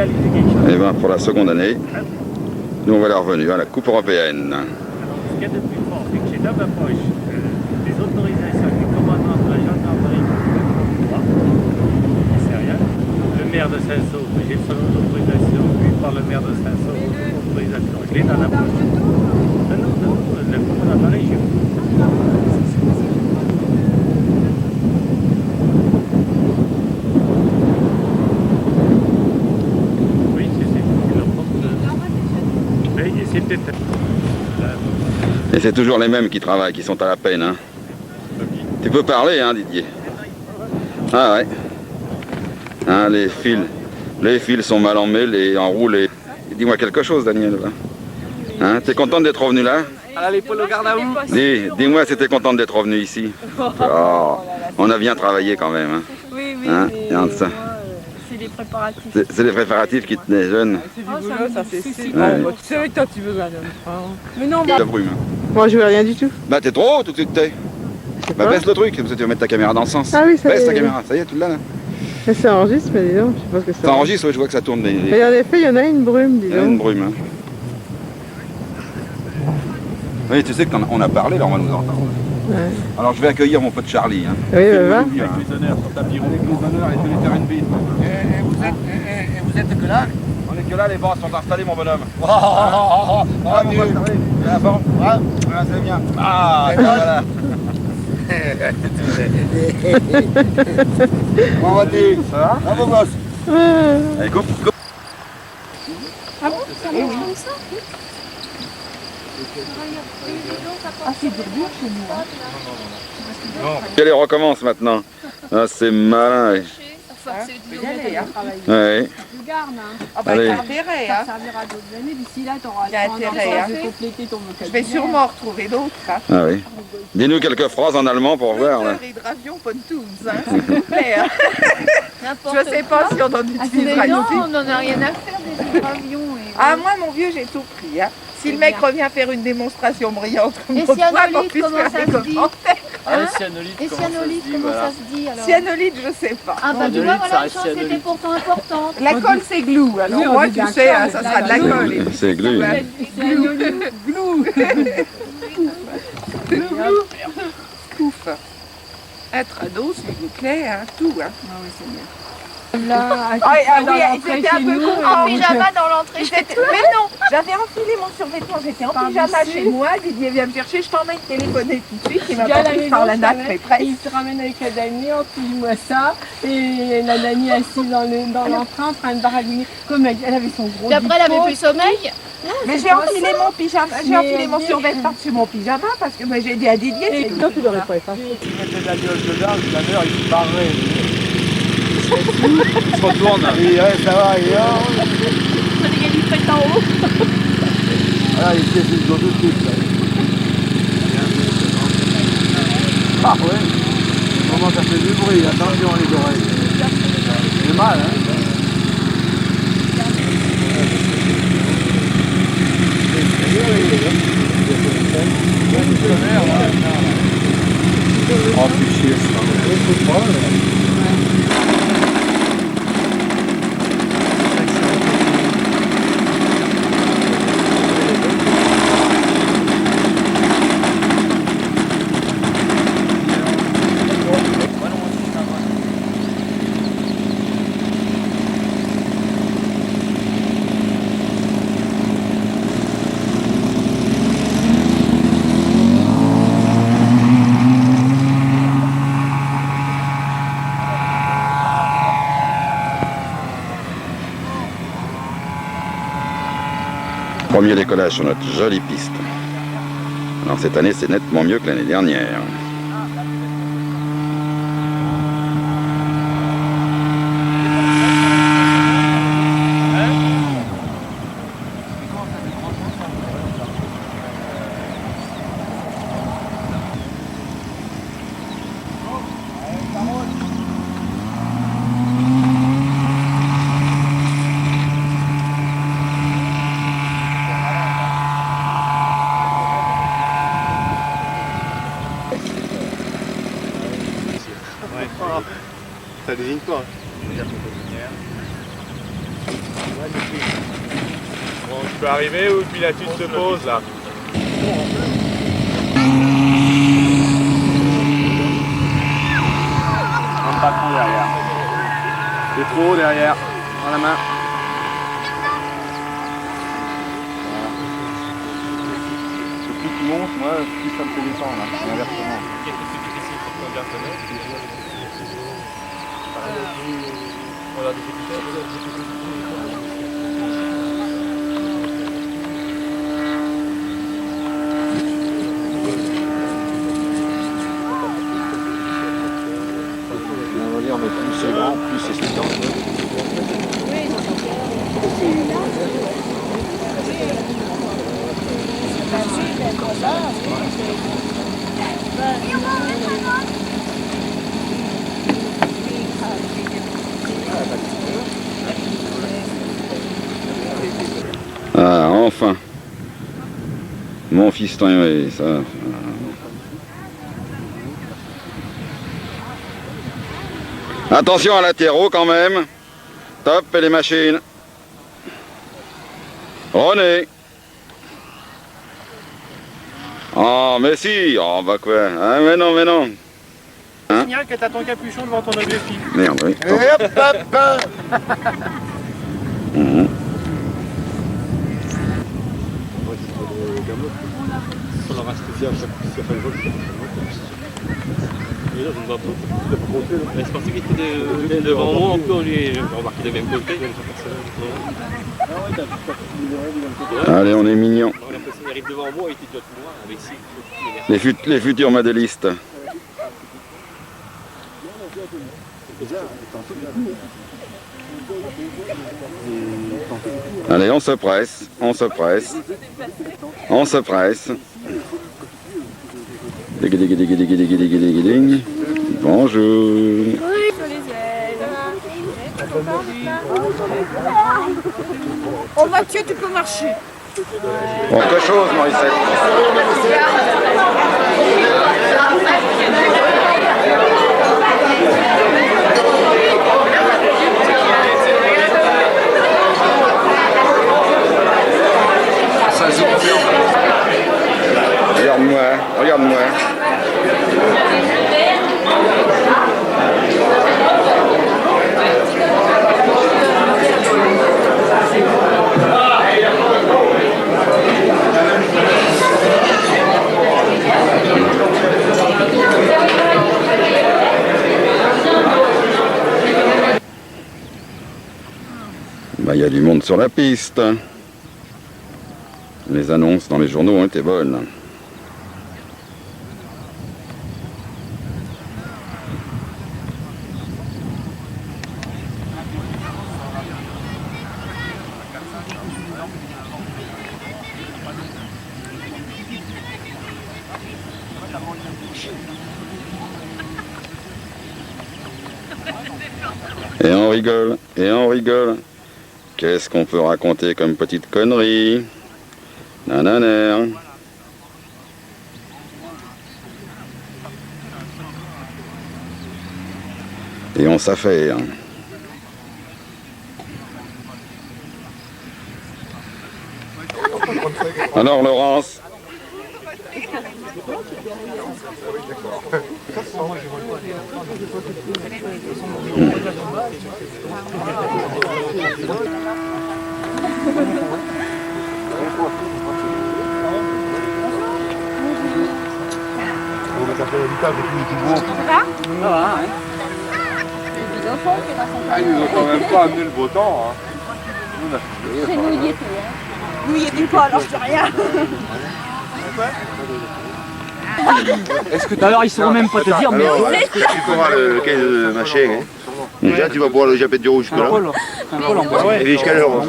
réaliser quelque chose. Et bien pour la seconde année, nous on va la revenue à la Coupe européenne. Alors, ce qu'il y a de plus fort, c'est que j'ai dans ma poche des autorisations du commandant de la gendarmerie. C'est rien. Le maire de Saint-Sauve, j'ai son autorisation, puis par le maire de Saint-Sauve, autorisation. Je l'ai dans la poche. Non, le commandant de la région. Oui, c'est leur propre. Oui, et c'est peut-être. Et c'est toujours les mêmes qui travaillent, qui sont à la peine. Hein. Tu peux parler, hein, Didier? Ah ouais. Hein, les fils sont mal emmêlés et enroulés. Dis-moi quelque chose, Daniel. Hein, t'es contente d'être revenu là? À l'épaule au garde à vous. Dis-moi si t'es contente d'être revenu ici. Oh, on a bien travaillé quand même. Hein. Oui, oui, Hein, mais c'est les préparatifs. C'est les préparatifs qui tenaient jeunes. C'est du boulot, ça c'est sûr. Ouais. Tu sais que toi tu veux madame. Mais non, La brume. Moi je veux rien du tout. Bah t'es trop haut tout de suite t'es. Bah baisse le truc, comme ça tu vas mettre ta caméra dans le sens. Ah oui, ça y baisse est. ta caméra, ça y est, tu l'as là. Mais ça enregistre, mais dis donc, je sais pas ce que ça. Ça enregistre, ouais, je vois que ça tourne. Mais en effet, il y en a une brume, dis Il y a une donc. brume. Hein. Oui, tu sais qu'on a parlé, là on va nous entendre. Ouais. Alors je vais accueillir mon pote Charlie. Hein. Oui, bah va. Avec les honneurs sur tapis rond. Avec les honneurs et je vais lui faire une bise. Et vous êtes que là? On est que là, les bras sont installés, mon bonhomme. Oh, oh, oh, Ah, mon pote Charlie, c'est la forme. Ah, c'est bien. Ah, voilà. Comment vas-tu? Ça va? Ah, beau gosse. Allez, coupe. Ah bon, ça marche comme ça? Ah, c'est dur chez nous. Allez, recommence maintenant. Ah, c'est malin. Ouais. Ouais. Ah bah Allez. t'as intérêt, hein. Ça servira d'autres années. D'ici là, tu auras T'as intérêt, hein. de compléter ton Je vocabulaire. vais sûrement retrouver d'autres, hein. Ah oui. Dis-nous quelques phrases en allemand pour voir. Là. Hydravion Pontoons, hein, s'il vous plaît. Hein. Je sais pas si on en Mais utilisera non, ici. on n'en a rien à faire des hydravions. Ah, moi, mon vieux, j'ai tout pris, hein. Si le mec revient faire une démonstration brillante comme Et l'autre fois, qu'on cyanolite, puisse comment faire ça des se dit? commentaires. Hein? Cyanolite, Et cyanolite, comment ça se dit alors? Cyanolite, je sais pas. Ah bah tu vois, Cyanolite, ça voilà une reste chose qui était cyanolite. pourtant importante. La colle, c'est glue. Alors Oui, on moi, dit tu bien sais, hein, colle, ça sera de la colle. C'est glu. Hein. Pouf. Être ado, s'il vous plaît, hein, tout. Hein. Ah oui, c'est bien. Là, Oui, ils étaient un peu contents. En pyjama dans l'entrée. Mais non, j'avais enfilé mon survêtement, j'étais en pyjama chez moi, Didier vient me chercher, je t'emmène téléphoner tout de suite, il m'a pas pris par la nappe, mais presque. Il se ramène avec la Dani, on moi ça, et la Dani assise dans l'entrain en train de baragouiner, comme elle avait son gros Puis après, elle avait dipôle. plus sommeil. Mais j'ai enfilé mon pyjama, j'ai enfilé mon survêtement sur mon pyjama parce que moi j'ai dit à Didier, Et c'est toi, tu l'aurais pas effacé. Tu mettais la gueule dedans, le planeur il se barrait. Il se retourne. Oui, ouais, ça va, et là, Prenez gagner une fête en haut. voilà, il s'est fait tout de suite. Là. Ah ouais, comment ça fait du bruit, attention les oreilles. C'est mal, hein. Oh, fichier, ça. Premier décollage sur notre jolie piste. Alors cette année, c'est nettement mieux que l'année dernière. Ça désigne quoi? Tu peux arriver où Pilatus se pose là. Même pas trop derrière. C'est trop derrière. Dans la main. Plus tu montes, moi, plus ça me fait descendre là. Et inversement. On va dire, mais plus c'est grand, plus c'est stimulant. Ah, enfin. Mon fiston, oui, ça. Attention à latéraux quand même. Top, et les machines. René. Oh, mais si. Oh, bah quoi. Ah, mais non, mais non. Hein? Signale que t'as ton capuchon devant ton objectif. Merde, oui. Et hop, hop, hop. Mhm. C'est parce qu'il était devant moi, on peut remarquer de même côté. Allez, on est mignon. Il arrive devant moi, il était déjà tout loin. Avec Les futurs modélistes. Allez, on se presse, on se presse, on se presse. Ding, ding, ding, ding, ding, ding, ding, ding. Bonjour. En voiture, tu peux marcher. Autre chose, Morissette. Regarde-moi, regarde-moi. Il y a du monde sur la piste. Les annonces dans les journaux ont été bonnes. Et on rigole, et on rigole. Qu'est-ce qu'on peut raconter comme petite connerie? Nanana. Et on s'affaire. Alors Laurence? Ah, ils nous ont quand même pas amené le beau temps. Hein. C'est nous, il y était. Nous, il y était pas, alors je fais rien. Est-ce que alors ils sauront même pas te dire mais Tu feras le quai de machin. Hein. Déjà, tu vas boire le japet du rouge là. un pôle en bois. Et jusqu'à l'heure.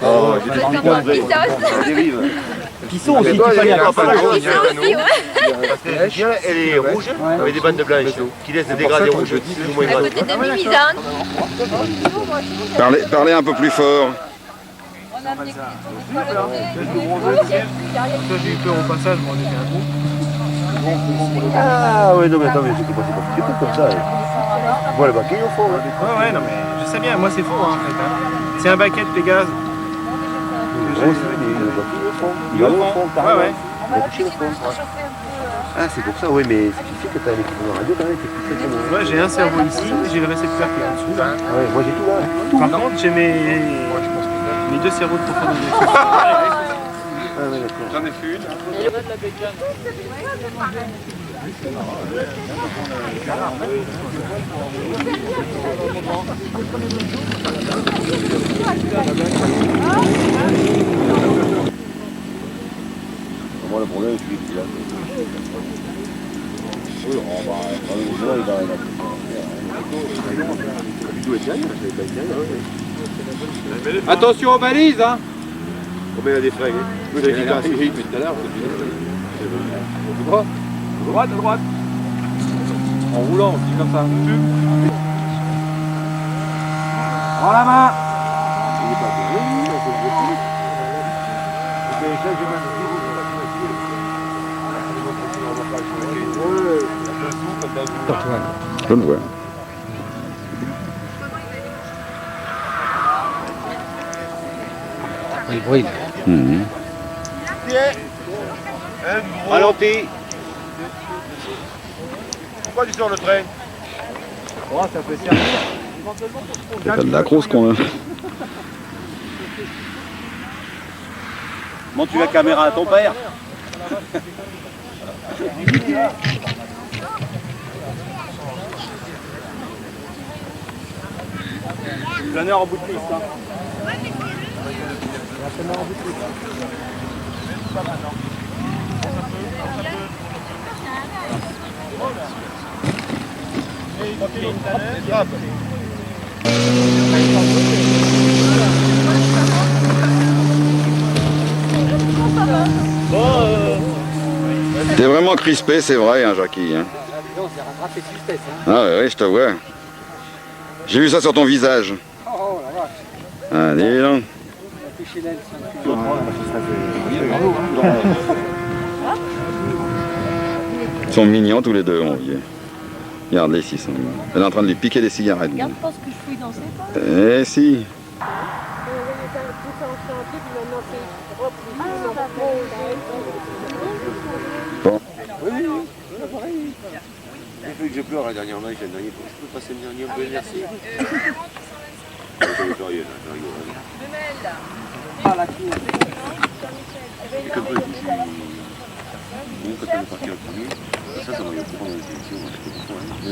Oh, j'ai pas envie de dérive. Pisson aussi, tu peux aller à Parce Campagne. que la chienne, elle est rouge avec des bandes blanches qui laissent des dégradés rouges plus ou moins grands. Côté de Mimizan. Parlez un peu plus fort. On a amené J'ai eu peur au passage, moi, on était un groupe. Ah oui, non mais attends, mais c'était pas comme ça. Voilà, le baquet au fond. Ouais, non, mais je sais bien, moi c'est faux, hein, en fait. Hein. C'est un baquet de Pégase. Il va au fond, carrément. Ouais. On va toucher au fond. Ah, c'est pour ça, oui, mais ce qui fait que tu as un équipement radio quand même qui est plus fait que moi. Ouais, j'ai un cerveau ici, j'ai le récepteur qui est en dessous. Là. Ah ouais, moi j'ai tout là. Par contre, j'ai mes deux cerveaux de profondeur. Ah ouais, d'accord. J'en ai fait une. Moi, le problème, c'est qu'il a. Oui, on va. Attention aux balises, hein. On met des fringues. Vous avez dit tout à l'heure, Droite, à droite. En roulant, on dit comme ça. Prends la main. Je le vois. Il brille. Mhm. Ralenti. Pourquoi tu sors le train? Oh, ça peut servir. C'est de la grosse con, hein. Montre la caméra à ton père. Planeur en bout de piste. Hein. T'es vraiment crispé, c'est vrai, hein, Jackie. Hein. Ah ouais, je te vois. J'ai vu ça sur ton visage. Ah, dis donc. Ils sont mignons tous les deux, mon vieux. Regarde-les ici, ils sont mignons. Elle est en train de lui piquer des cigarettes. Regarde pas ce que je fouille dans ses poches. Eh si. Bon. Il fait que je pleure la dernière main, j'ai le dernier. Je peux passer le dernier un peu, merci.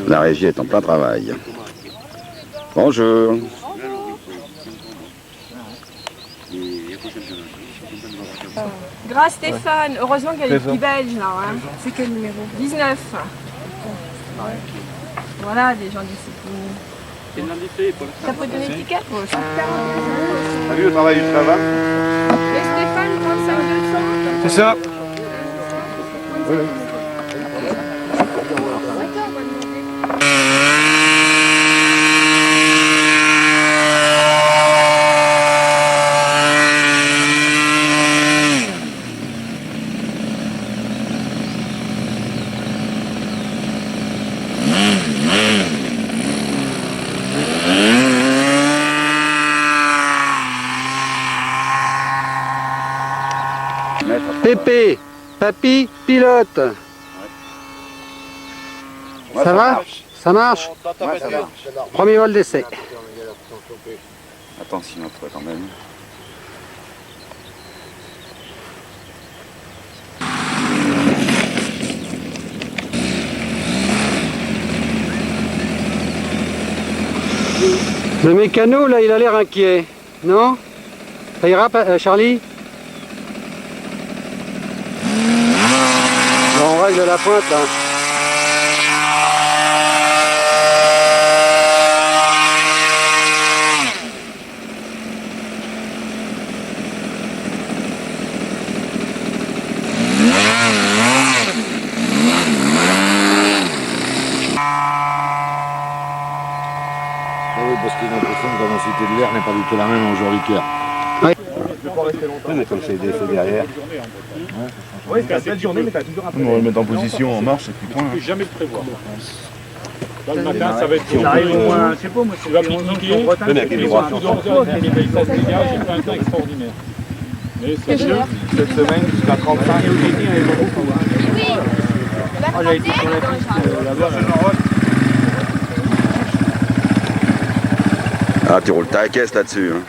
La régie est en plein travail. Bonjour. Grâce Stéphane, heureusement qu'il y a les petits belges là. Hein. C'est quel numéro? 19. Voilà, des gens disciplinés. Ça peut donner une étiquette pour le T'as vu le travail du travail? Et Stéphane, 35 200. C'est ça. Pépé, papy, pilote. Ça va? Ça marche? Ouais, ça marche. Premier vol d'essai. Attention à toi quand même. Le mécano, là, il a l'air inquiet. Non? Ça ira, Charlie? Bon, on règle la pointe, là. Oui, parce que j'ai l'impression que la densité de l'air n'est pas du tout la même aujourd'hui qu'hier. Oui. Oui, mais comme c'est derrière. Oui, c'est une belle journée, mais t'as toujours un peu. On va le mettre en position en marche et puis point. Je peux jamais le prévoir. Là, le matin, ça va être. On arrive au moins, je sais pas, moi, tu vas pique-niquer. avec les bras sur j'ai fait un temps extraordinaire. Cette semaine jusqu'à 35. La J'ai été sur la piste là-bas. Ah, tu roules ta caisse là-dessus. Hein.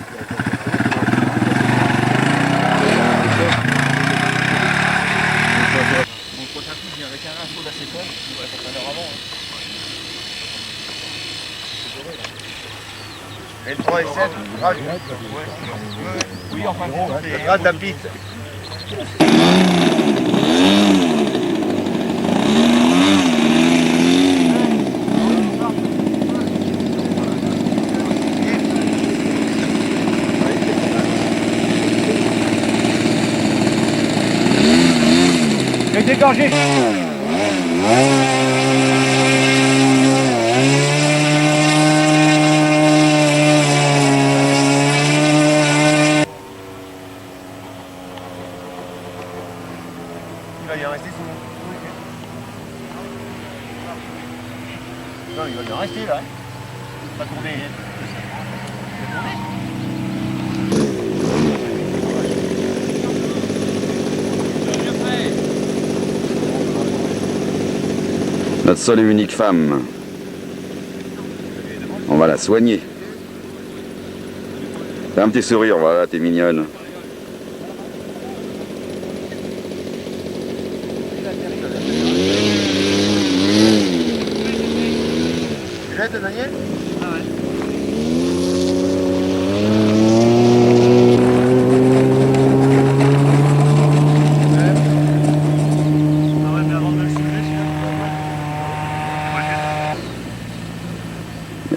Mon prochain coup, je viens avec un rinceau d'acétone. Je pourrais faire l'heure avant. Et le 3 et 7, grave. Oui, enfin, Grave ta piste. j'ai dégagé. Il va y en rester sous. Non, il va bien rester là. Il va tourner. Notre seule et unique femme. On va la soigner. Fais un petit sourire, voilà, t'es mignonne. Tu l'aides, Daniel?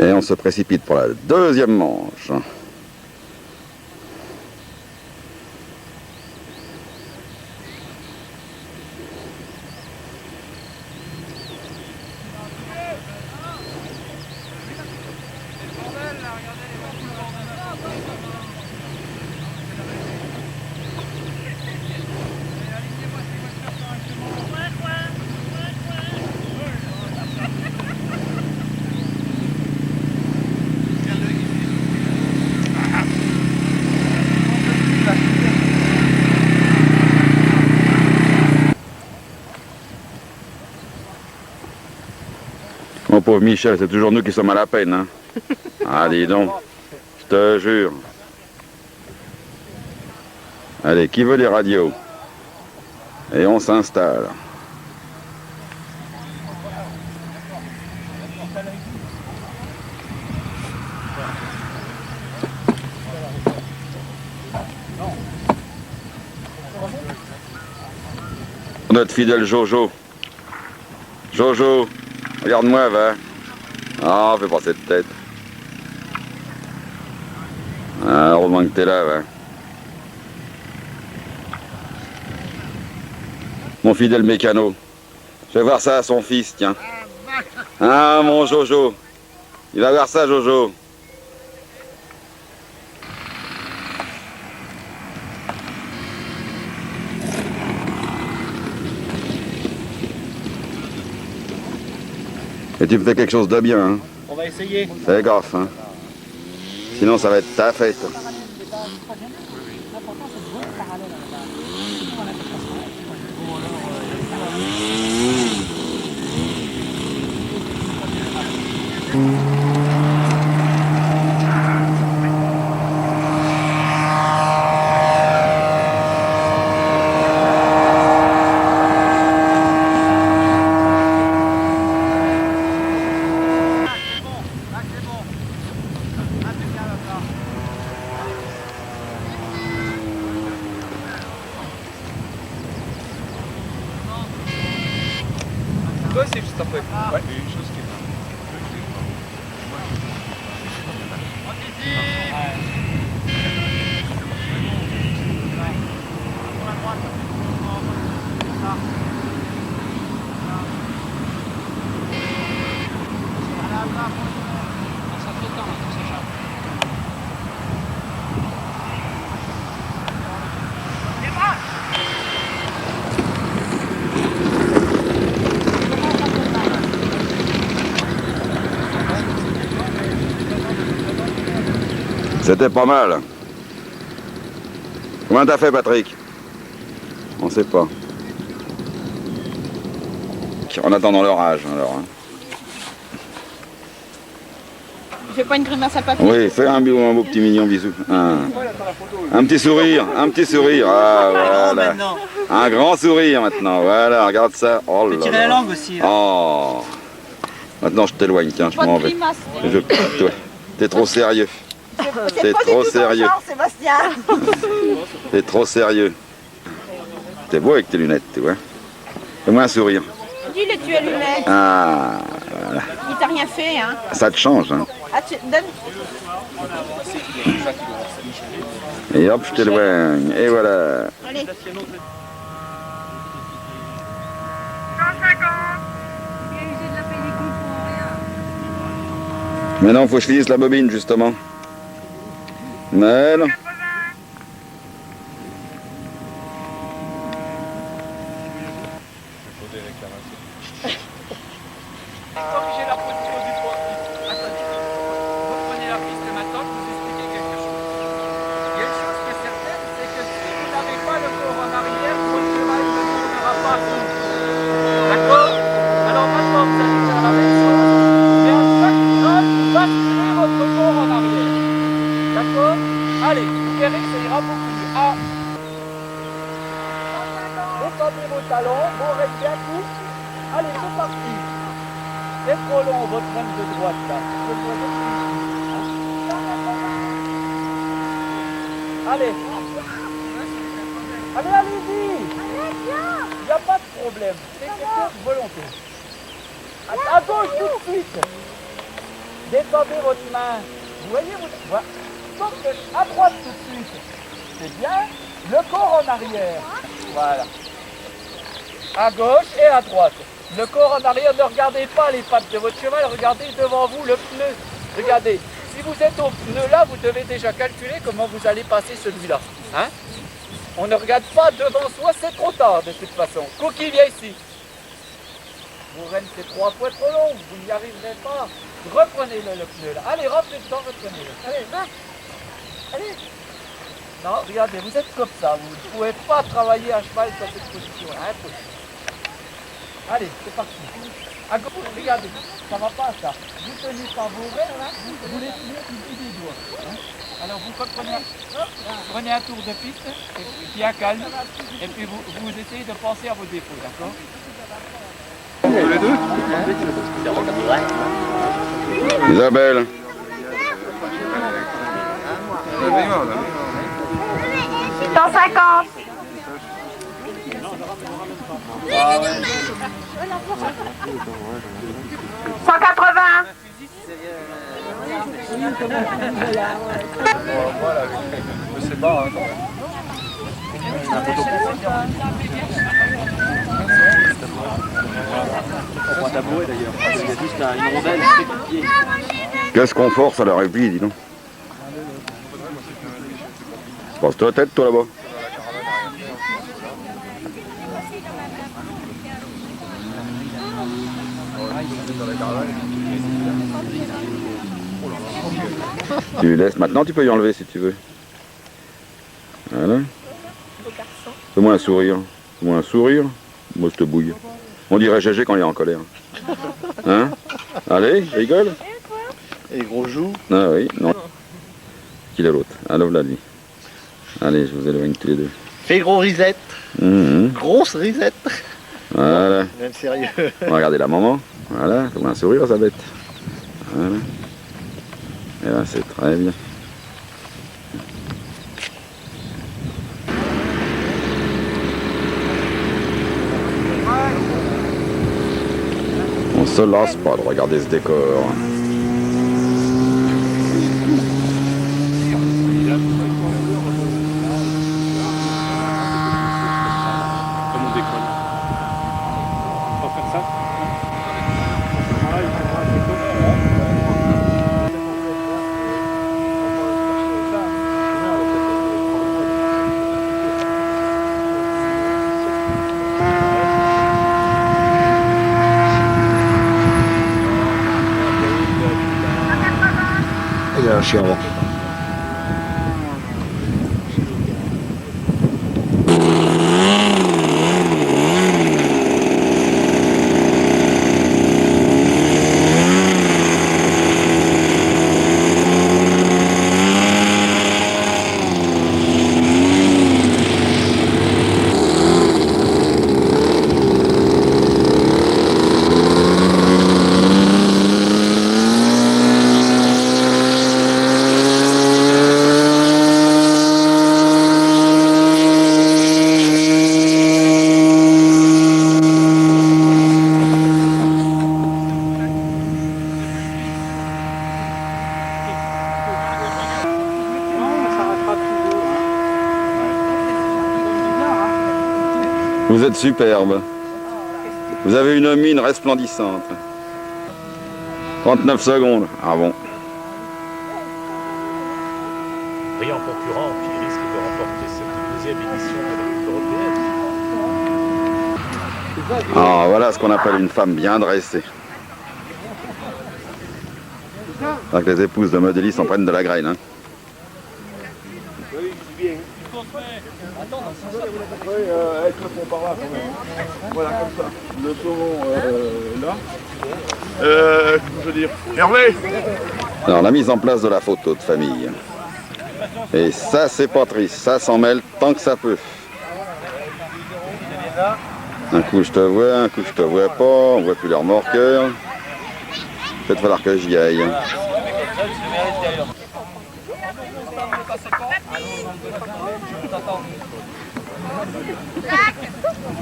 Et on se précipite pour la deuxième manche. Mon pauvre Michel, c'est toujours nous qui sommes à la peine. Hein. Ah, dis donc, je te jure. Allez, qui veut les radios? Et on s'installe. Notre fidèle Jojo. Jojo, regarde-moi, va. Ah, fais pas cette tête. Ah, heureusement que t'es là, va. Mon fidèle mécano. Je vais voir ça à son fils, tiens. Ah, mon Jojo. Il va voir ça, Jojo. Et tu me fais quelque chose de bien, hein. On va essayer. Fais gaffe, hein. Sinon, ça va être ta fête. Toi, c'est juste après. Ouais, il y a une chose qui est. C'était pas mal. Comment t'as fait, Patrick? On sait pas. En attendant l'orage, alors. Hein. Je fais pas une grimace à papy. Oui, fais un beau petit mignon bisou. Un petit sourire, un petit sourire. Ah, voilà. Un grand sourire maintenant. Voilà, regarde ça. Oh là là. Tirer la langue aussi. Hein. Oh. Maintenant, je t'éloigne, tiens, je Pas m'en de vais. grimace. Je toi. T'es trop sérieux. C'est pas trop du tout ton sérieux. genre, Sébastien. T'es trop sérieux. T'es beau avec tes lunettes, tu vois. Fais-moi un sourire. Dis-le, tu as lunettes. Ah, voilà. Il t'a rien fait, hein. Ça te change, hein. Ah, donne. Et hop, je t'éloigne. Et voilà. Allez. Mais non, faut que je finisse la bobine, justement. Mais non. Corriger la position du poids. Attendez. Reprenez la piste maintenant, je vous expliquer quelque chose. Il y a une chose qui est certaine, c'est que si vous n'avez pas le corps en arrière, votre cheval ne tournera pas à vous. D'accord? Alors maintenant, vous allez faire la même chose. Mais à chaque virage, vous basculez votre corps en arrière. D'accord? Allez, vous verrez que ça ira beaucoup mieux. Ah. Descendez vos talons, vos oreilles bien courtes. Allez, c'est parti. C'est trop long, votre main de droite là. Allez. Allez, allez-y. Il n'y a pas de problème. C'est question de volonté. À gauche tout de suite. Détendez votre main. Vous voyez, voilà. Donc, à droite tout de suite. C'est bien. Le corps en arrière. Voilà. À gauche et à droite. Le corps en arrière, ne regardez pas les pattes de votre cheval, regardez devant vous le pneu. Regardez, si vous êtes au pneu là, vous devez déjà calculer comment vous allez passer celui-là. Hein? On ne regarde pas devant soi, c'est trop tard de toute façon. Cookie, viens ici. Vos rênes, c'est 3 fois trop long, vous n'y arriverez pas. Reprenez-le le pneu là. Allez, rentrez dedans, reprenez-le. Allez, va. Allez. Non, regardez, vous êtes comme ça, vous ne pouvez pas travailler à cheval dans cette position-là. Impossible. Allez, c'est parti. À gauche, regardez, ça va pas ça. Vous tenez par vos rênes, là, vous les tenez du bout des doigts. Hein? Alors vous prenez un tour de piste, et puis un calme, et puis vous essayez de penser à vos défauts, d'accord? Les deux. Isabelle. 150. Ah ouais. 180. Voilà, je sais pas. Hein, On prend un tabouret d'ailleurs. Il y a juste une rondelle qui est pied. Qu'est-ce qu'on force à la répit, dis donc. Passe-toi la tête, toi, là-bas. Tu laisses. Maintenant, tu peux y enlever si tu veux. Voilà. Fais-moi un sourire. Fais-moi un sourire. Moi, je te bouille. On dirait Gégé quand il est en colère. Hein? Allez, rigole. Et gros joues. Ah oui, non. Qui est l'autre? Alors là, lui. Allez, je vous éloigne tous les deux. Fais gros risette. Grosse risette. Voilà. Même sérieux. On va regarder la maman. Voilà, fais-moi un sourire, sa bête. Voilà. Et là, c'est très bien. On se lasse pas de regarder ce décor. Comme on décolle. On va faire ça. Il y a un chien avant. Vous êtes superbe. Vous avez une mine resplendissante. 39 secondes. Ah bon. Brillant concurrent qui risque de remporter cette deuxième édition de la Coupe européenne. Ah, voilà ce qu'on appelle une femme bien dressée. Alors que les épouses de Modélis s'en prennent de la graine. Hein. Voilà, comme ça. Le saumon là. Comment je veux dire, Hervé. Alors la mise en place de la photo de famille. Et ça c'est pas triste, ça s'en mêle tant que ça peut. Un coup je te vois, un coup je te vois pas, on voit plus les remorqueurs. Peut-être falloir que j'y aille.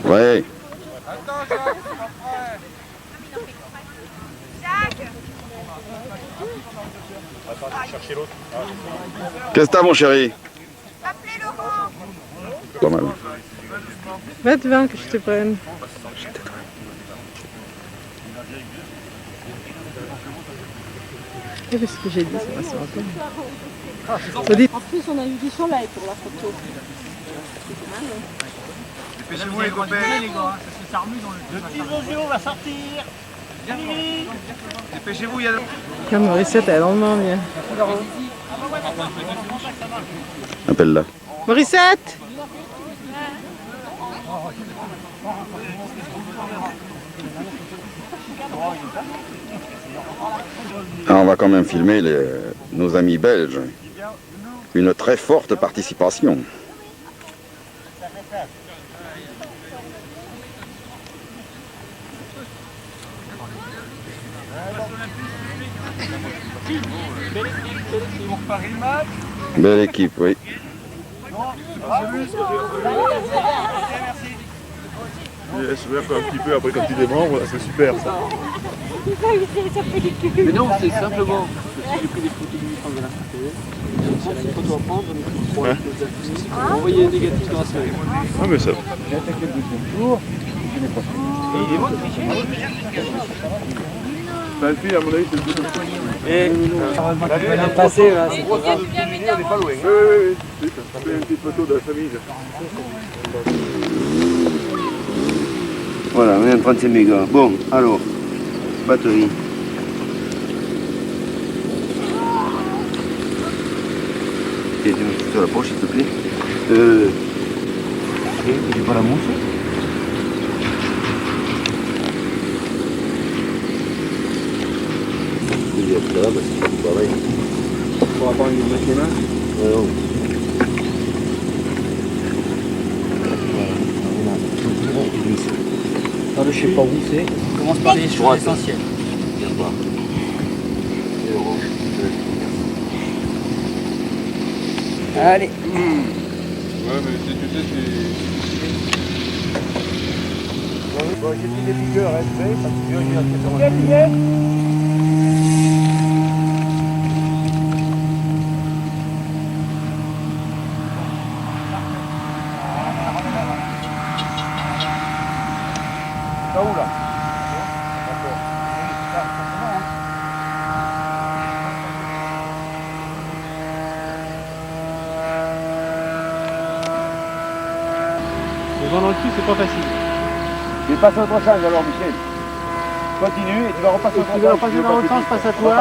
Ouais. Qu'est-ce que t'as mon chéri? Pas mal. Va te vin que je te prenne. Et parce que j'ai dit, ça va se rappeler. En plus, on a eu du soleil pour la photo. Dépêchez-vous les copains. Les gars, ça remue dans le petit Jojo va sortir. Dépêchez-vous, il y a le... Comme Morissette, elle en demande bien. Appelle-la. Morissette! Ah, on va quand même filmer nos amis belges. Une très forte participation. Belle équipe, oui. Elle se verre un petit peu après quand tu démembres, c'est super ça. Mais non, c'est simplement parce que j'ai pris des photos du mi-temps de la santé. Si elle a une photo à prendre, on est trois avec les affiches. On va envoyer un négatif dans la semaine. Ah mais ça. J'ai attaqué le deuxième jour, je n'ai pas La fille, à mon avis, c'est le deuxième. fait. Elle est passée, là. Oui, oui. Ça fait une petite photo de la famille. Voilà, on est en 35 mégas. Bon, alors, batterie. Et tu mets sur la poche, s'il te plaît. J'ai pas la mousse. Il y a plus là, parce que c'est pareil. Pour avoir une mettre les mains. Non. Alors, je sais pas où c'est. On commence par les choses essentielles. Viens voir. Allez. Ouais, mais tu sais, Bon, j'ai mis des piqueurs SP, parce que j'ai un billet. T'as où là? D'accord. Le vent dans le cul, c'est pas facile. Je vais passer au autre change alors, Michel. Continue et tu vas repasser au autre change. Tu vas repasser dans l'autre sens, je passe à toi.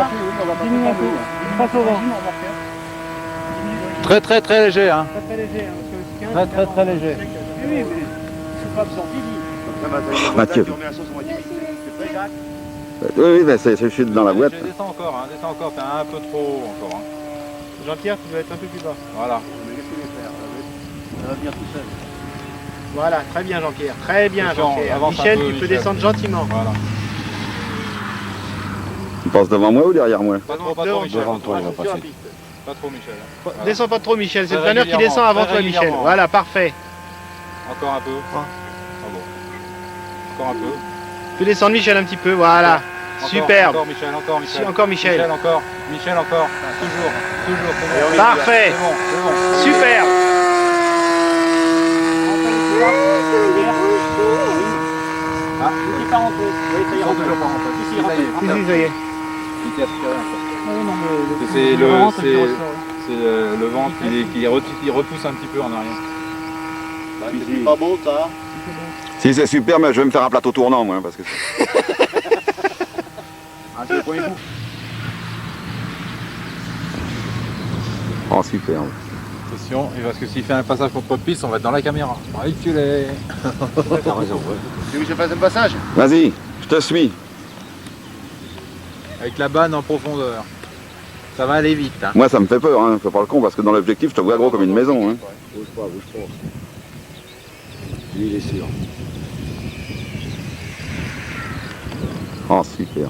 Diminue un peu. Passe au vent. Très très très léger, hein. Très léger, hein, Très très très léger. Oui, mais c'est pas absorbé. Mathieu. Oui, oui, ben je suis dans la boîte. Descends encore, fais un peu trop encore. Jean-Pierre, tu dois être un peu plus bas. Voilà. Ça va venir tout seul. Voilà, très bien Jean-Pierre, très bien Attention, Jean-Pierre. avance un Michel, peu, tu peux Michel. descendre gentiment. Voilà. Tu passes devant moi ou derrière moi? Pas trop, Devant Michel. toi, il va passer. Pas trop, Michel. Voilà. Descends pas trop Michel, c'est le Très planeur qui régulièrement, descend avant très toi Michel. régulièrement. Voilà, parfait. Encore un peu. Ah bon. Encore un peu. Tu peux descendre Michel un petit peu, voilà. Encore, Superbe. Encore Michel, encore Michel. Si, encore Michel. Michel encore. Michel encore. Toujours. C'est bon. Parfait. C'est bon. Superbe. Ah, il part en pause. Oui, ça ira. Toujours pas rentrer. Si, Ça y est. si, ça y est. Il était aspiré encore. Oui, non, mais C'est le ventre qui ressort. le ventre qui repousse un petit peu en arrière. C'est pas beau ça. Si c'est super, mais je vais me faire un plateau tournant moi parce que. Ah, c'est le premier coup. Oh superbe. Attention, et parce que s'il fait un passage contre piste, on va être dans la caméra. Reculez. T'as raison. Tu veux que je fasse un passage? Vas-y, je te suis. Avec la banne en profondeur. Ça va aller vite. Hein. Moi ça me fait peur, hein. Fais pas le con parce que dans l'objectif je te vois gros comme une maison. Hein. Bouge pas. Lui il est sûr. Oh super.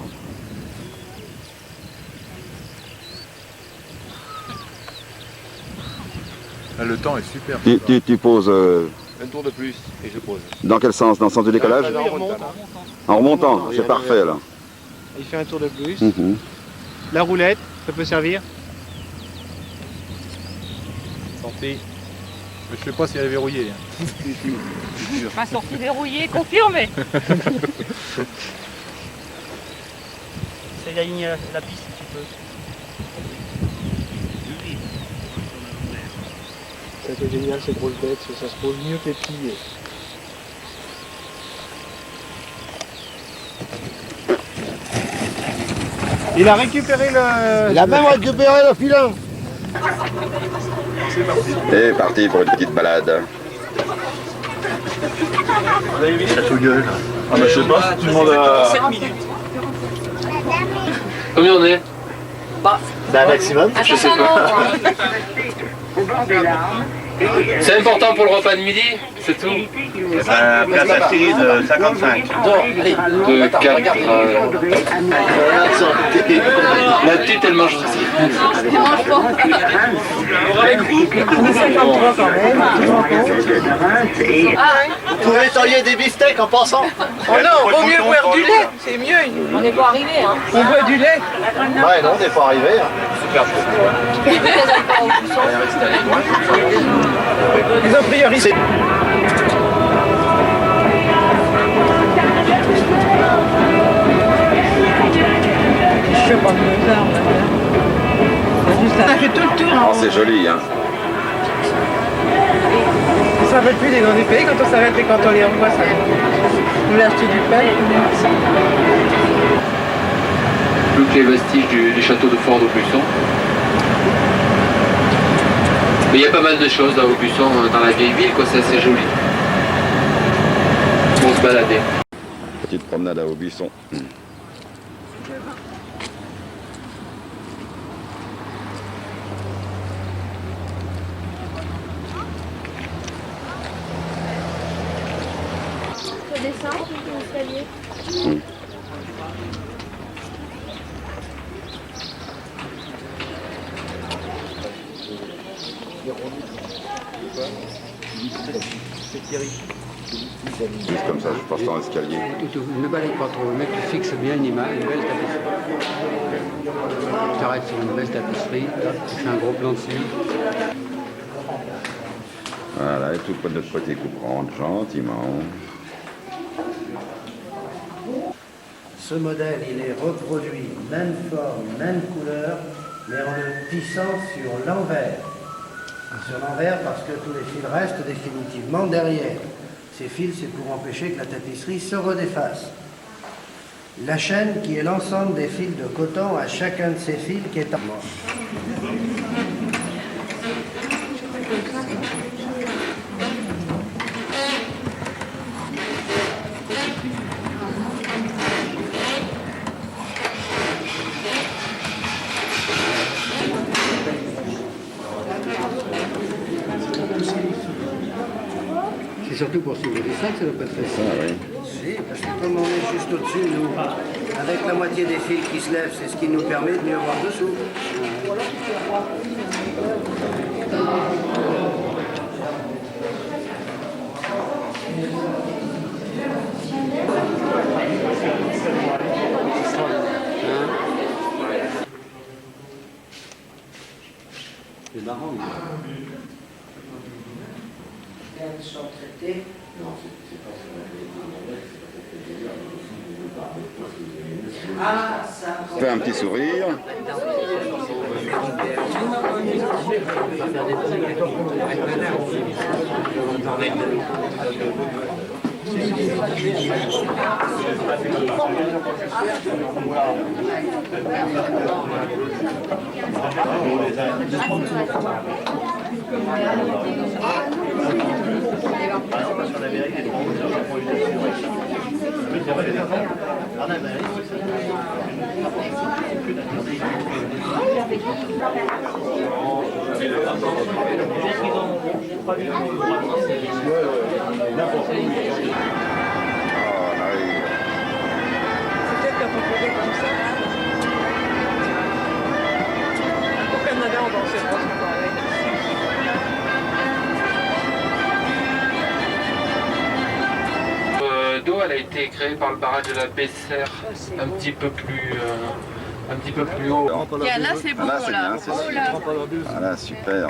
Là, le temps est super. Tu poses Un tour de plus et je pose. dans quel sens? Dans le sens du décollage? En remontant, c'est parfait là. Il fait un tour de plus. Mhm. La roulette, ça peut servir. Sortie. Je sais pas si elle est verrouillée. Hein. Ma sortie verrouillée, confirmée. C'est d'aligner la piste si tu peux. Ça qui est génial, ces grosses bêtes, ça se pose mieux que les petits. Il a récupéré le... Il a même récupéré le filin. Et parti pour une petite balade. Ça tout gueule. Ah bah je sais pas, si tu demandes à... 7 minutes. Combien on est? D'un maximum, je sais pas. C'est important pour le repas de midi, c'est tout. Place Astéride 55. De 4 La petite, elle mange aussi. Vous pouvez tailler des beefsteaks en passant. Oh non, vaut mieux boire du lait, c'est mieux. On n'est pas arrivé, hein. On boit du lait. Ouais non, on n'est pas arrivé. Ils ont priorisé. Je fais pas de hasard, ça fait tout le tour. Oh, c'est joli hein. On s'en rappelle plus des noms du pays quand on s'arrête et quand on les revoit, ça. On voulait acheter du pain. Plus que les vestiges du château de Fort d'Aubusson. Mais il y a pas mal de choses là au Aubusson, dans la vieille ville, quoi, c'est assez joli. Pour se balader. Petite promenade à Aubusson. Ça descend, l'escalier. Juste comme ça, je passe dans l'escalier. Ne balaye pas trop, le mec tu fixes bien une image, une belle tapisserie. Tu t'arrêtes sur une belle tapisserie, tu fais un gros plan dessus. Voilà, et tout près de notre petit coup prendre gentiment. Ce modèle, il est reproduit, même forme, même couleur, mais en le tissant sur l'envers. Sur l'envers parce que tous les fils restent définitivement derrière. Ces fils, c'est pour empêcher que la tapisserie se redéfasse. La chaîne, qui est l'ensemble des fils de coton, à chacun de ces fils qui est en... C'est surtout pour soulever les sacs, ça doit pas être facile. Ah oui. Si, parce que comme on est juste au-dessus, nous, avec la moitié des fils qui se lèvent, c'est ce qui nous permet de mieux voir dessous. C'est marrant. Elles sont traitées. Non, c'est pas ça. Fais un petit sourire. Au Canada, on dansait pas pareil. D'eau, elle a été créée par le barrage de la Besserre, un petit peu plus haut. Tiens, là c'est beau, Là, c'est là. bien, c'est Oh, sûr. là. Ah là, super.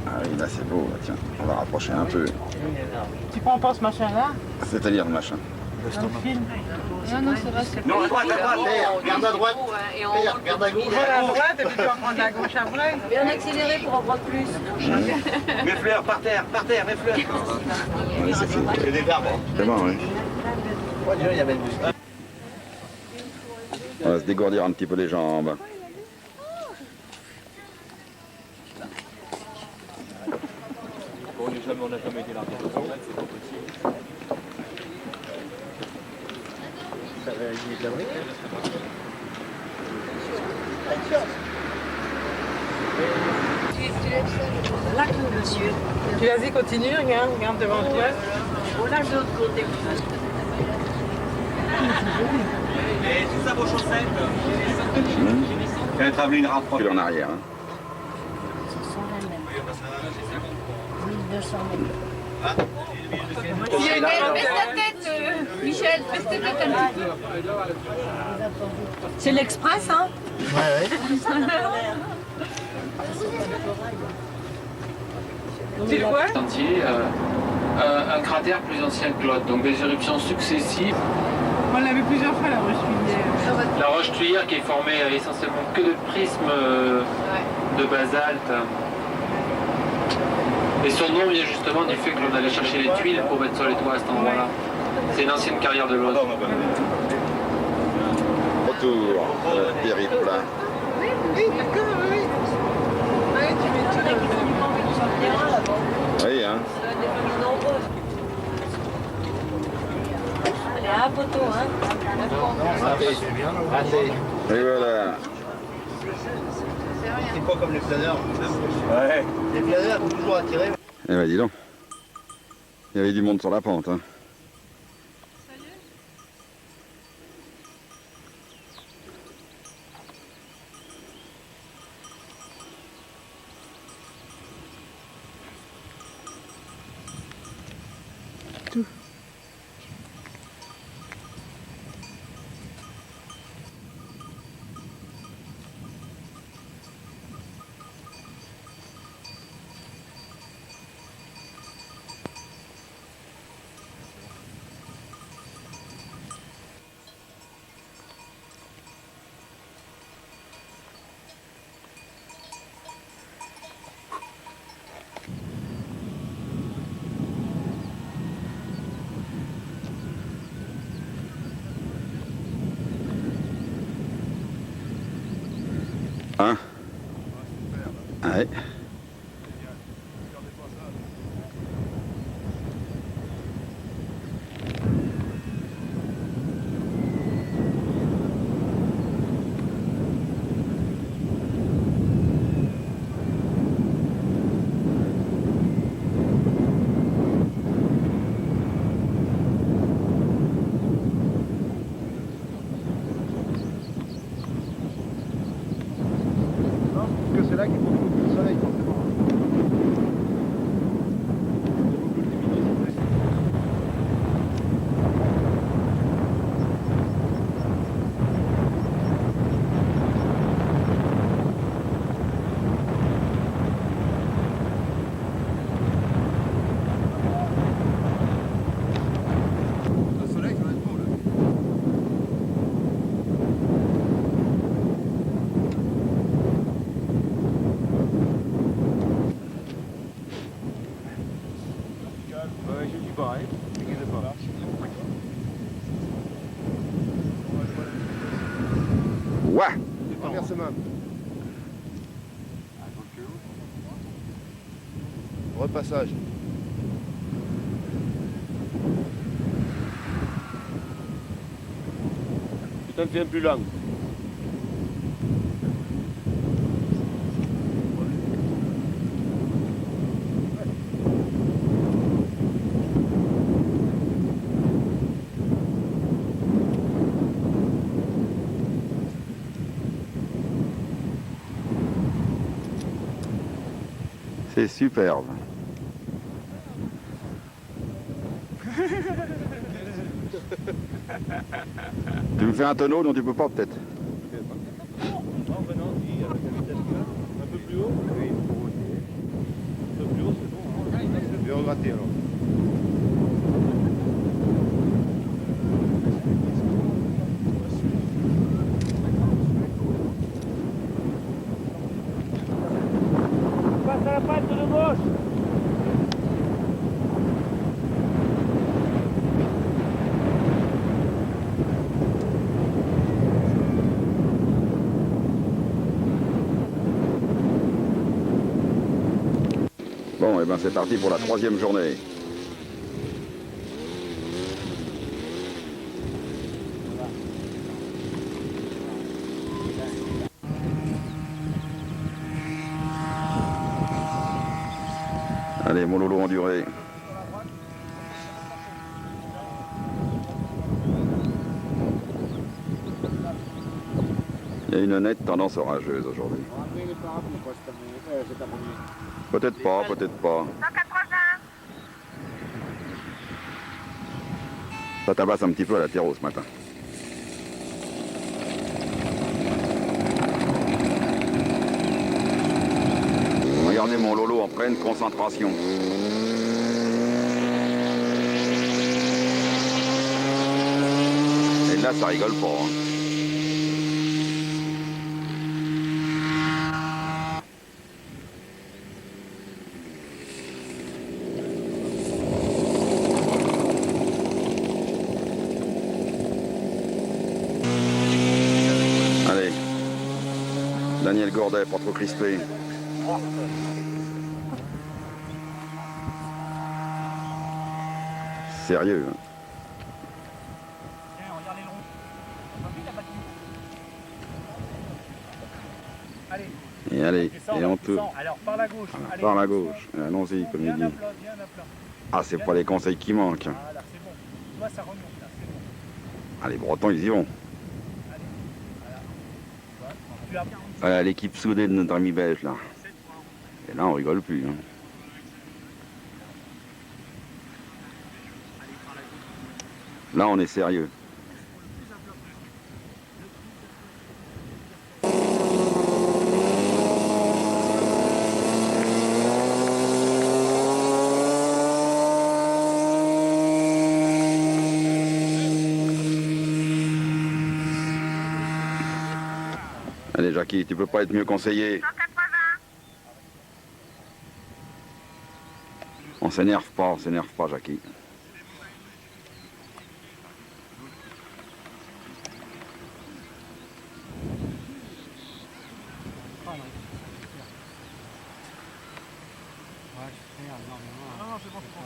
Ah oui, là, c'est beau. Tiens, on va rapprocher un peu. Tu prends pas ce machin-là? C'est-à-dire le machin. Dans le film? Non, non, ça va, c'est Non, à droite, garde à droite. Et on Garde à gauche. Prends la droite et puis tu vas prendre la gauche après. bien accéléré pour en prendre plus. Mes fleurs, par terre, mes fleurs. Oui, c'est fini. C'est des arbres. C'est bon, oui. Moi, déjà, il y avait une On va se dégourdir un petit peu les jambes. Bon, on n'a jamais été là. C'est pas possible. Ça va y de la brique. Là que monsieur. Tu vas-y, continue, regarde devant toi. On lâche de l'autre côté. Et tout ça, vos chaussettes. Quand Travelling rapproche. Puis en arrière. Hein. 1200 mètres. Ah. Baisse ta tête, Michel, baisse ta tête un petit peu. C'est l'Express, hein? C'est quoi? Sentier, un cratère plus ancien que l'autre, donc des éruptions successives. On l'a vu plusieurs fois, la roche-tulière. La roche tuyère qui est formée essentiellement que de prismes de basalte. Et son nom vient justement du fait que l'on allait chercher les tuiles pour mettre sur les toits à cet endroit-là. C'est une ancienne carrière de l'os. Retour de notre périple. Oui, d'accord, oui. Ouais, tu mets tout dans le Oui, hein. Allez, un poteau, hein? Et voilà. C'est pas comme les planeurs. Ouais. Les planeurs, il faut toujours attirer. Eh ben dis donc. Il y avait du monde sur la pente. Hein. Hein? Ouais. Que c'est là qu'il faut que le soleil. pas, hein. T'inquiète pas. Ouais. Première semaine. Repassage. Tu t'en fais un plus long. C'est superbe. Tu me fais un tonneau dont tu peux pas peut-être. Non, ben non, si, avec la vitesse qu'il a. Un peu plus haut. Oui, un peu plus haut, c'est bon. Hein. Je vais regratter alors. Passe à la patte de gauche. Bon, et ben c'est parti pour la 3e journée. Allez, mon lolo enduré. Il y a une nette tendance orageuse aujourd'hui. Peut-être pas, peut-être pas. 180. Ça tabasse un petit peu à la terreau ce matin. Regardez mon lolo en pleine concentration. Et là, ça rigole pas. Hein. Allez. Daniel Gordet, pas trop crispé. Sérieux. Hein. Tiens, regarde les longs. T'as pas vu, il a battu. Allez. Et allez, et on tourne. Alors, par la gauche. Voilà, Allez. par la gauche. Allons-y, comme il dit. Bien à plat, bien à plat. Ah, c'est pas les conseils qui manquent. Hein. Voilà, c'est bon. Toi, ça remonte là, c'est bon. Ah, les Bretons, ils y vont. Tu as... Voilà, l'équipe soudée de notre ami belge, là. Et là, on rigole plus. Hein. Là, on est sérieux. Allez, Jackie, tu peux pas être mieux conseillé. 180. On s'énerve pas, Jackie. Non, c'est bon, c'est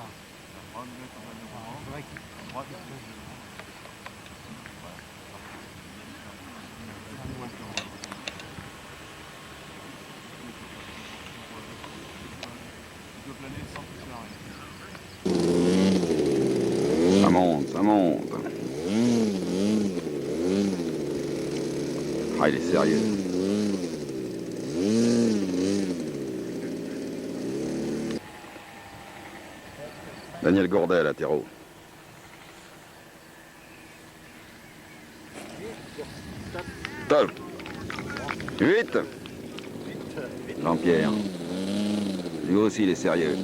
Ça monte, ça monte. Ah, il est sérieux. Daniel Gordet, latéraux. Top. 8. Jean-Pierre. Lui aussi, il est sérieux.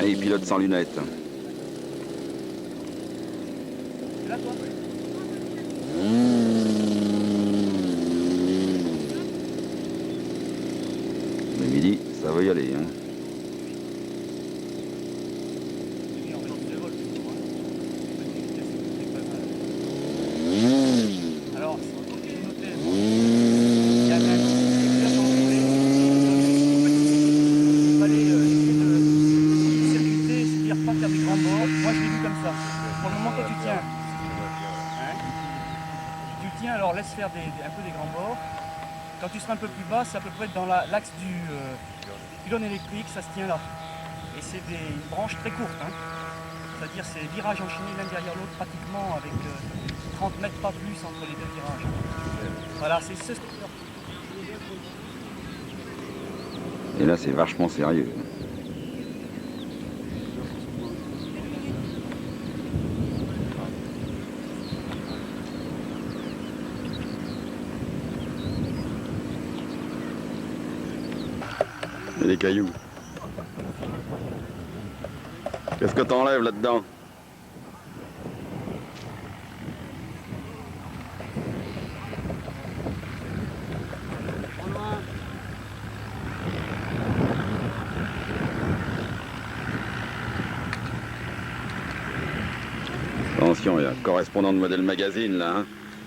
Et il pilote sans lunettes. Le midi, ça va y aller. Hein. moi je l'ai vu comme ça. Pour le moment, toi tu tiens. Hein? Tu tiens, alors laisse faire un peu des grands bords. Quand tu seras un peu plus bas, c'est à peu près dans l'axe du pylône électrique, ça se tient là. Et c'est une branche très courte. Hein? C'est-à-dire c'est virages enchaînés l'un derrière l'autre pratiquement avec 30 mètres pas plus entre les deux virages. Voilà, c'est ce. Et là, c'est vachement sérieux. Et les cailloux. Qu'est-ce que t'enlèves là-dedans? Attention, il y a un correspondant de Modèle Magazine là. Hein.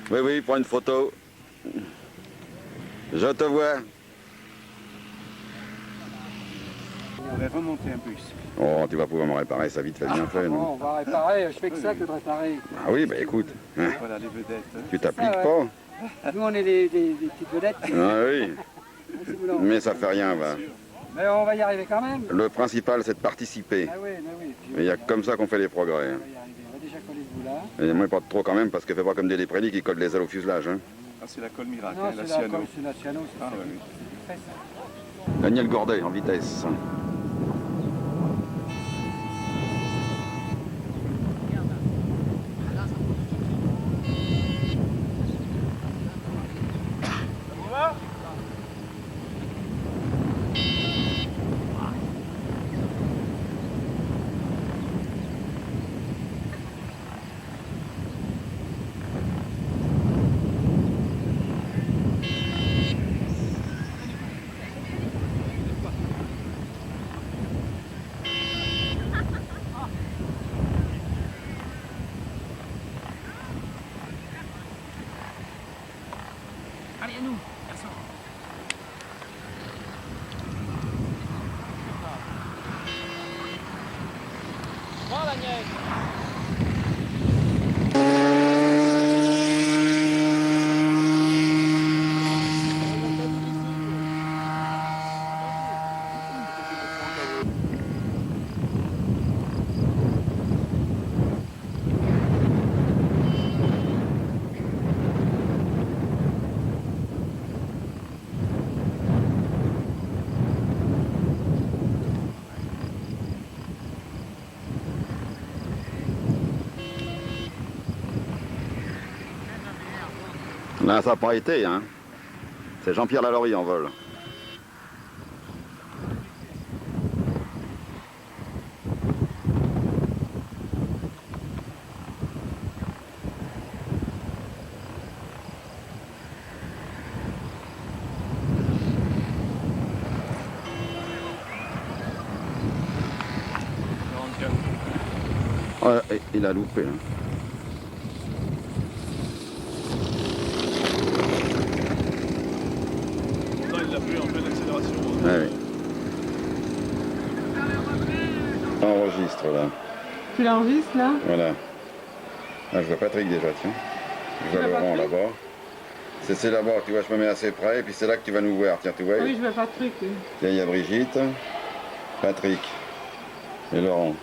Oui, oui, prends une photo. Je te vois. On va remonter un bus. Oh, tu vas pouvoir me réparer ça vite fait bien fait, non? Bon, on va réparer, je fais que ça que de réparer. Ah oui, bah écoute. Hein. Voilà les vedettes. Hein. Tu t'appliques Ça, pas? Nous, on est des petites vedettes. Ah oui. Mais ça fait rien, va. Mais on va y arriver quand même. Le principal, c'est de participer. Ah oui, oui. Et il y a comme ça qu'on fait les progrès. Hein. On va y arriver. On va déjà coller ce bout-là. Et moi, pas trop quand même, parce que fais pas comme des Léprélis qui collent les ailes au fuselage. Hein. Ah, c'est la colle miracle, Non, hein, c'est la la cyano. colle, c'est la cyano. Ah, ouais, oui. C'est très simple. Daniel Gordet, en vitesse. Allez, à nous, garçon. Voilà, Agnès. Là, ça n'a pas été, hein. C'est Jean-Pierre Lalaurie en vol. Ouais, il a loupé. Hein. Il a pris un peu d'accélération. Ouais, oui. Enregistre là. Tu l'enregistres là? Voilà. Ah, je vois Patrick déjà, tiens. Je vois Laurent là-bas. C'est là-bas, tu vois, je me mets assez près, et puis c'est là que tu vas nous voir, tiens, tu vois. Oui, je vois Patrick. Oui. Tiens, il y a Brigitte, Patrick et Laurent.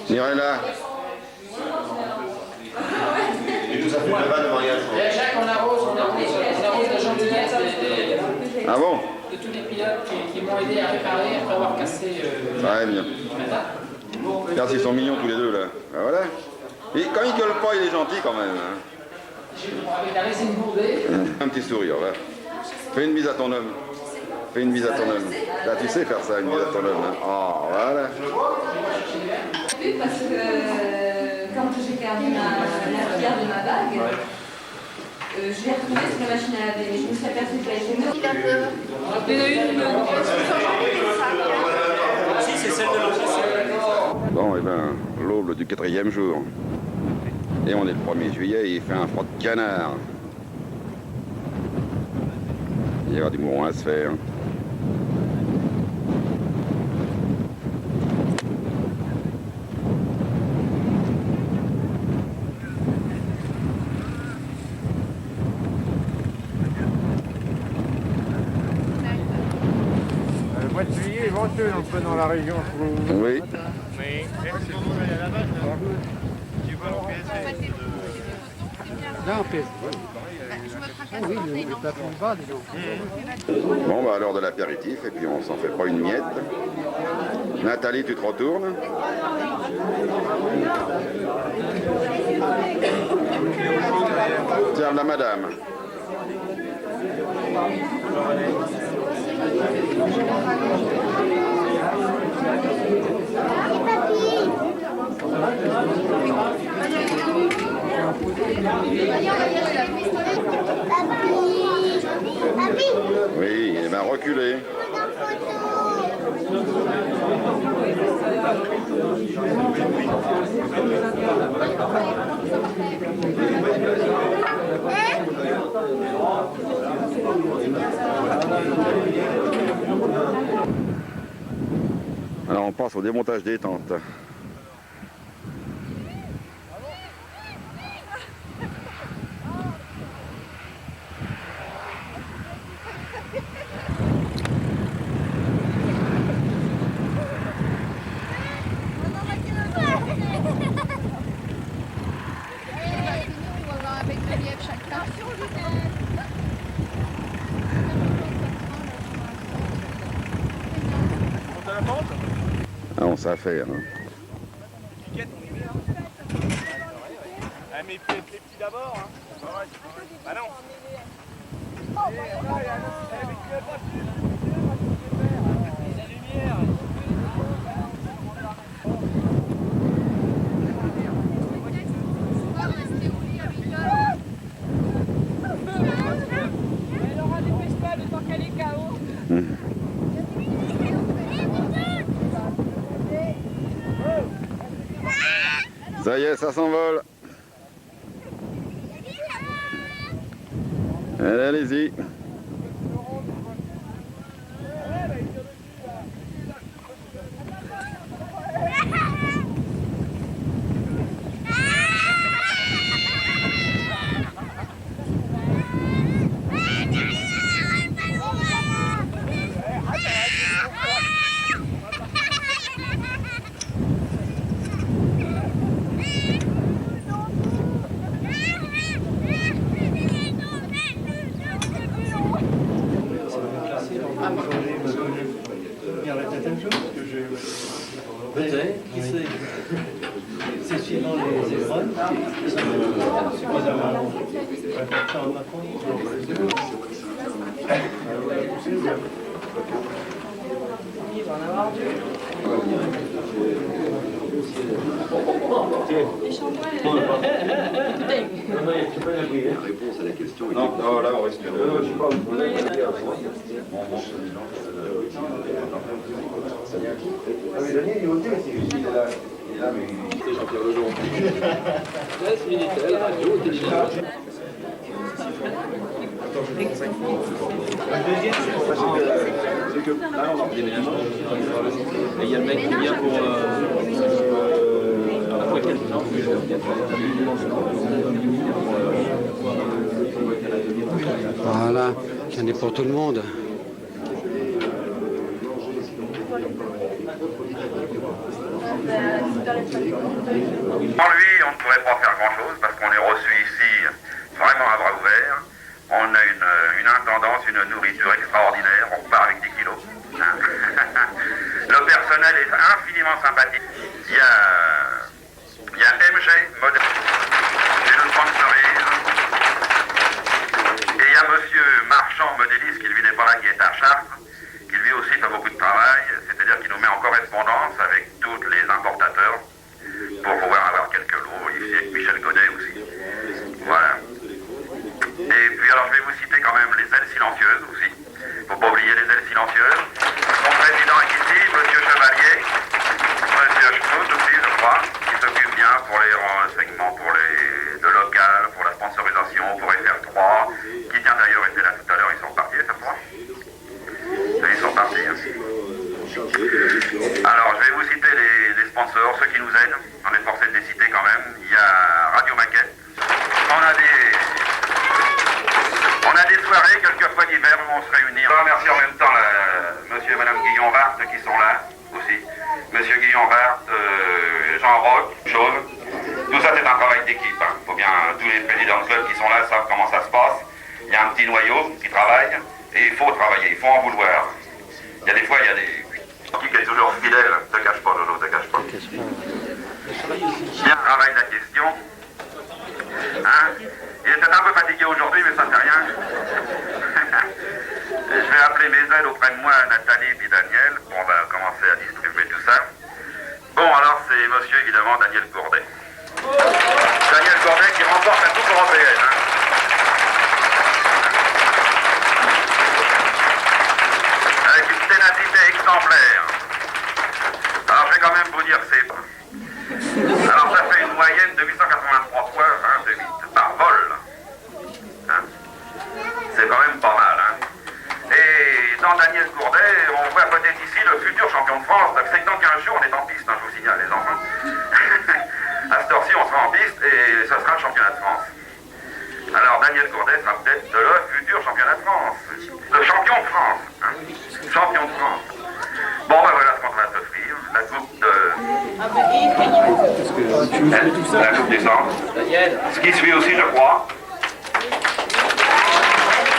Mirella. Et tout ça fait le bal de mariage. Jacques, on arrose la gentilesse Ah bon? de tous les pilotes qui m'ont aidé à réparer après avoir cassé Ouais, bien. Regarde s'ils sont mignons tous les deux là. Ah, voilà. Et quand il gueule pas, il est gentil quand même. Hein. avec la résine bourdée. Un petit sourire, va. Fais une bise à ton homme. Fais une bise à ton homme. Là, tu sais faire ça, une bise à ton homme. Hein. Oh, voilà. Oui, parce que quand j'ai perdu la pierre de ma bague, je l'ai retrouvée sur la machine à laver. Mais je me suis aperçue qu'elle était morte. Il a peur. Il y en a une. Si, c'est celle de l'autre. Bon, et ben, l'aube du 4e jour. Et on est le 1er juillet et il fait un froid de canard. Il y aura du mouron à se faire. Le mois de juillet est venteux un peu dans la région, je trouve. Oui. Mais tu vois l'OPS. Là, on pèse. Oui, le plafond est bas, déjà. Bon, bah, à l'heure de l'apéritif, et puis on s'en fait pas une miette. Nathalie, tu te retournes. Tiens, la madame. Oui, et bien reculez. Alors on passe au démontage des tentes. Ah, on sait faire. Hein. Ah, mais faites les petits d'abord. Hein. Bah non. Elle aura des festivals le temps qu'elle est KO. Ça y est, ça s'envole. Allez, allez-y. Peut-être, qui sait. C'est suivant les épreuves. Suffisamment long. Ça en a La réponse à la question est... Non, non, là on risque de... je sais pas. Ah mais Daniel il est au thé, il est là. Il est là, mais c'est Jean-Pierre Lejean. Presse, Minitel, radio, télévision. C'est que là on va déménager. Et il y a le mec qui vient pour après quelques temps. Voilà, il y en a pour tout le monde. Quand lui, on ne pourrait pas faire grand-chose parce qu'on est reçu ici vraiment à bras ouverts. On a une intendance, une nourriture extraordinaire. On repart avec 10 kilos. Le personnel est infiniment sympathique. Il y a MG, modèle, qui nous sponsorise. Et il y a monsieur Marchand, modéliste, qui lui n'est pas là, qui est à Chartres, qui lui aussi fait beaucoup de travail. C'est-à-dire qu'il nous met en correspondance avec tous les importateurs pour pouvoir avoir quelques lots, ici avec Michel Godet aussi. Voilà. Et puis alors je vais vous citer quand même les ailes silencieuses aussi. Faut pas oublier les ailes silencieuses. Son président est ici, monsieur Chevalier, monsieur Schnout aussi je crois, qui s'occupe bien pour les renseignements, pour le local, pour la sponsorisation, pour FR3, qui tient d'ailleurs était là tout à l'heure, ils sont partis FR3. Ils sont partis. Hein. Alors je vais vous citer les sponsors, ceux qui nous aident, on est forcé de les citer quand même. Il y a Radio Maquette, on a des soirées, quelquefois d'hiver, où on se réunit. Je remercie en même temps monsieur et madame Guillon-Vart qui sont là aussi. Monsieur Guillon-Vart, Jean Roch, Chauve. Tout ça c'est un travail d'équipe. Hein. Faut bien, tous les présidents de club qui sont là savent comment ça se passe. Il y a un petit noyau qui travaille et il faut travailler, il faut en vouloir. Il y a des fois, il y a des... qui est toujours fidèle, ne te cache pas Jojo, te cache pas. Bien, travail la question. Hein? Il est peut-être un peu fatigué aujourd'hui, mais ça ne fait rien. Je vais appeler mes aides auprès de moi, Nathalie et Daniel. Bon, on va commencer à distribuer tout ça. Bon, alors c'est monsieur évidemment Daniel Gourdet. Daniel Gourdet qui remporte la Coupe européenne. Hein. Avec une ténacité exemplaire. Alors je vais quand même vous dire c'est... Alors ça fait une moyenne de 883 fois, hein, de 8 par vol. Hein. C'est quand même pas mal. Hein. Et dans Daniel Gourdet, on voit peut-être ici le futur champion de France. Donc c'est dans 15 jours, on est en piste, hein, je vous signale les enfants. À cette heure-ci, on sera en piste et ce sera le championnat de France. Alors Daniel Gourdet sera peut-être le futur championnat de France. Le champion de France. Hein. Champion de France. Bon, ben voilà ce qu'on va s'offrir. La coupe de... La coupe du centre. Ce qui suit aussi, je crois.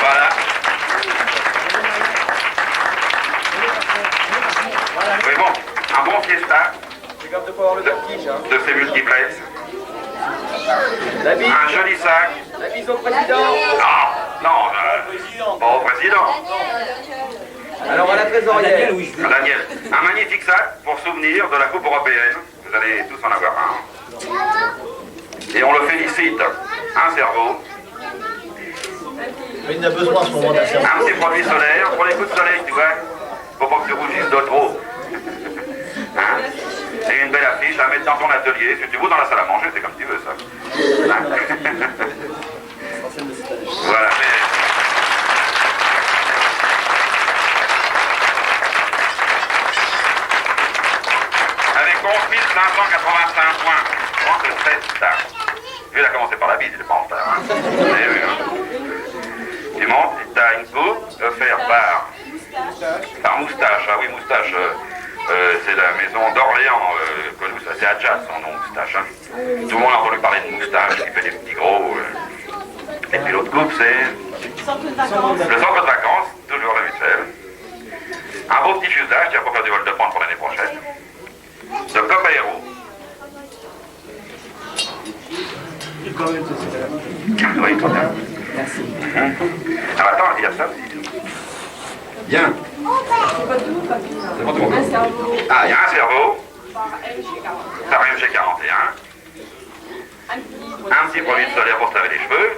Voilà. Mais bon, un bon fiesta. De ces multiplexes. Un joli sac. La bise au président. Non, pas au président. Alors à la trésorière. Daniel, un magnifique sac pour souvenir de la Coupe européenne. Vous allez tous en avoir un. Et on le félicite. Un cerveau. Mais il a besoin à ce moment d'un cerveau. Un petit produit solaire. Pour les coups de soleil, tu vois. Faut pas que tu rougisses de trop. Hein? Et une belle affiche à mettre dans ton atelier. Si tu veux, dans la salle à manger, c'est comme tu veux, ça. Hein? Voilà. Avec 11 585 points. Bon, c'est très tard. Il a commencé par la bise, il n'est pas en retard. Hein. Vous avez vu, hein. Tu montes, tu as une coupe offerte par Moustache. Ah oui, Moustache, c'est la maison d'Orléans que nous, ça c'est Adjad son nom, Moustache. Hein. Tout le monde a entendu parler de Moustache, qui fait des petits gros. Et puis l'autre coupe, c'est le centre de vacances, toujours la mutuelle. Un beau petit fuselage, tiens, pour faire du vol de pente pour l'année prochaine. De Copa Héros. Oui, très bien. Merci. Alors attends, il y a ça aussi. Bien. C'est bon, tout le monde. Ah, il y a un cerveau. Par MG41. Un petit produit solaire pour se laver les cheveux.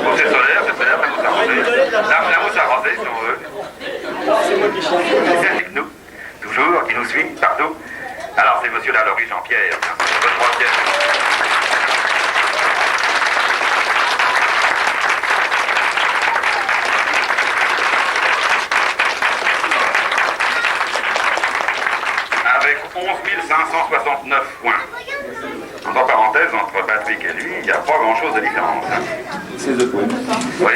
Bon, c'est solaire, la mousse arrosée. La mousse arrosée, si on veut. C'est moi qui chante. Avec nous, toujours, qui nous suit partout. Alors, c'est monsieur Lalaurie Jean-Pierre, le troisième. Avec 11 569 points. Entre parenthèses, entre Patrick et lui, il n'y a pas grand-chose de différence. Hein. 16 points. Oui.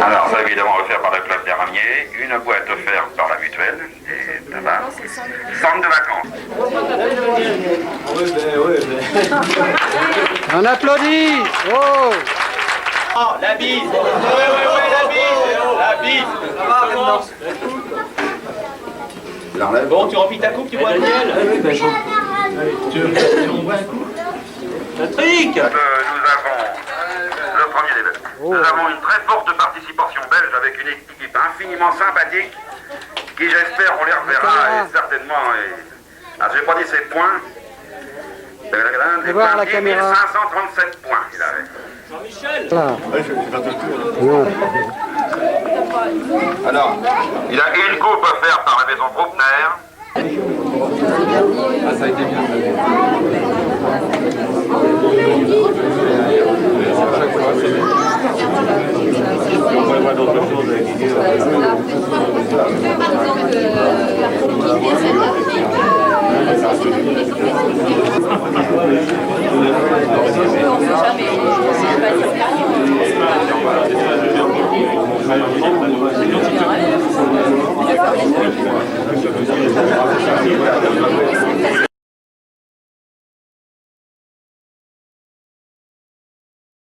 Alors ça évidemment offert par le club des Ramiers, une boîte offerte par la mutuelle et tabac, centre de vacances. On applaudit. Oh. Oh, la bise. La bise. La bise. Bon, tu remplis ta coupe, tu bois un miel. On boit un coup. Patrick. Nous avons le premier des deux. Nous avons une très forte participation belge avec une équipe infiniment sympathique qui j'espère on les reverra et certainement. Alors je vais pas dire ses points. Et voir la caméra. 537 points il avait. Jean-Michel. Alors, il a une coupe offerte par la maison Bruckner. Ah, ça a été bien. On va voir d'autres choses avec